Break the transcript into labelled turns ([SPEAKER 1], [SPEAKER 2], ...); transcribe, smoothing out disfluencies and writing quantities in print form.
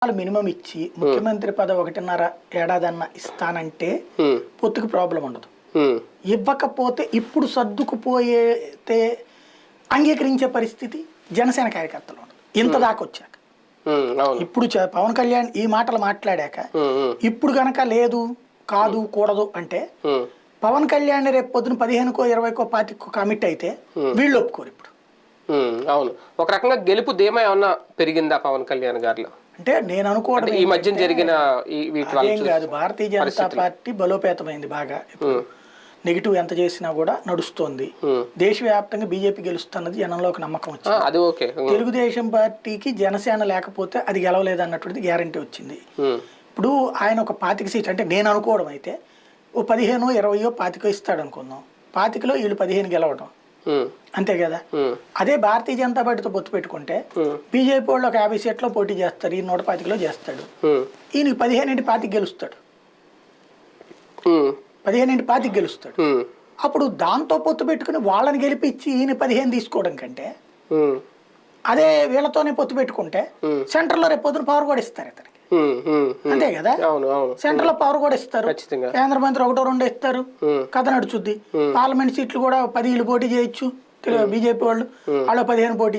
[SPEAKER 1] Minimum ఇచ్చి ముఖ్యమంత్రి పదవి 1.5 ఏడాదన్న ఇస్తానంటే పొత్తుకు ప్రాబ్లం ఉండదు. ఇవ్వకపోతే ఇప్పుడు సర్దుకుపోయేతే అంగీకరించే పరిస్థితి జనసేన కార్యకర్తలు ఉండదు. ఇంత దాకా వచ్చాక ఇప్పుడు పవన్ కళ్యాణ్ ఈ మాటలు మాట్లాడాక ఇప్పుడు గనక లేదు కాదు కూడదు అంటే పవన్ కళ్యాణ్ రేపు పొద్దున 15కో 20కో 25కో కమిట్ అయితే వీళ్ళు ఒప్పుకోరు. ఇప్పుడు
[SPEAKER 2] అవును, ఒక రకంగా గెలుపు ధీమా ఏమన్నా పెరిగిందా పవన్ కళ్యాణ్ గారిలో అంటే
[SPEAKER 1] నేను అనుకోవడం
[SPEAKER 2] ఈ మధ్య జరిగిన
[SPEAKER 1] ఏం కాదు. భారతీయ జనతా పార్టీ బలోపేతమైంది బాగా. ఇప్పుడు నెగిటివ్ ఎంత చేసినా కూడా నడుస్తోంది. దేశవ్యాప్తంగా బీజేపీ గెలుస్తున్నది జనంలో ఒక నమ్మకం వచ్చింది. తెలుగుదేశం పార్టీకి జనసేన లేకపోతే అది గెలవలేదు అన్నటువంటిది గ్యారంటీ వచ్చింది. ఇప్పుడు ఆయన ఒక 25 సీట్లు అంటే నేను అనుకోవడం అయితే ఓ 15, 20, 25 ఇస్తాడు అనుకుందాం. 25లో వీళ్ళు 15 గెలవడం అంతే కదా. అదే భారతీయ జనతా పార్టీతో పొత్తు పెట్టుకుంటే బీజేపీ వాళ్ళు ఒక 50 సీట్లో పోటీ చేస్తారు, ఈ 125లో చేస్తాడు. ఈయన 15 గెలుస్తాడు, 15 గెలుస్తాడు. అప్పుడు దాంతో పొత్తు పెట్టుకుని వాళ్ళని గెలిపించి ఈయన 15 తీసుకోవడం కంటే అదే వీళ్ళతోనే పొత్తు పెట్టుకుంటే సెంటర్లో రేపు పొద్దున పవర్ కూడా ఇస్తారు ఇతనికి. అంతే కదా, సెంటర్ లో పవర్ కూడా ఇస్తారు. కేంద్ర మంత్రి 1-2 ఇస్తారు, కథ నడుచుద్ది. పార్లమెంట్ సీట్లు కూడా 10 పోటీ చేయొచ్చు బీజేపీ వాళ్ళు, 15 పోటీ చేయొచ్చు.